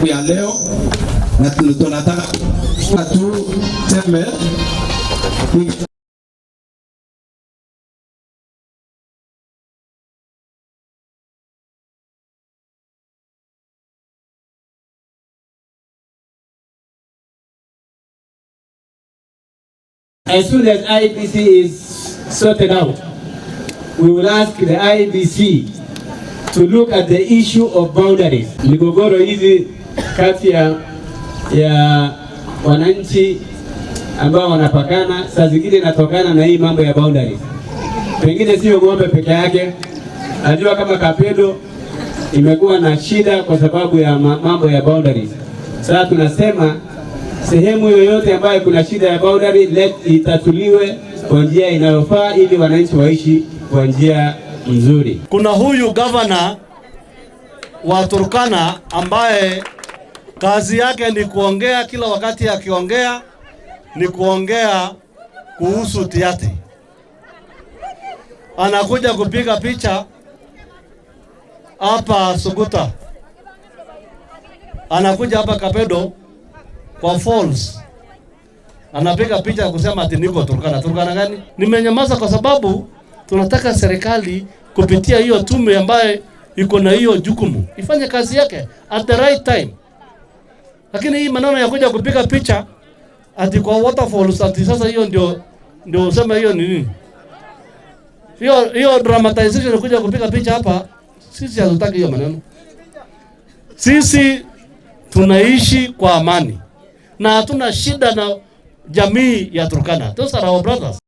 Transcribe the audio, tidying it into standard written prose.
ya leo na tunataka tu teme as soon as IBC is sorted out, we will ask the IBC to look at the issue of boundaries. Migogoro hizi kati ya wananchi ambao wanapakana saa zingine inatokana na hii mambo ya boundaries. Pengine sio ng'ombe peke yake. Najua kama Kapedo imekuwa na shida kwa sababu ya mambo ya boundaries. Sasa tunasema sehemu yoyote ambayo kuna shida ya boundary itatuliwe kwa njia inayofaa ili wananchi waishi kwa njia nzuri. Kuna huyu governor wa Turkana ambaye kazi yake ni kuongea, kila wakati akiongea ni kuongea kuhusu tiati. Anakuja kupiga picha hapa Suguta, anakuja hapa Kapedo kwa falls, anapiga picha kusema ati niko Turkana. Turkana gani? Nimenyamaza kwa sababu tunataka serikali kupitia hiyo tume ambaye iko na hiyo jukumu ifanye kazi yake at the right time. Lakini hii maneno ya kuja kupiga picha ati kwa waterfalls ati sasa hiyo ndio usema hiyo ni nini? Hiyo dramatization kuja kupiga picha hapa, sisi hatutaki hiyo maneno. Sisi tunaishi kwa amani na hatuna shida na jamii ya Turkana. Those are our brothers.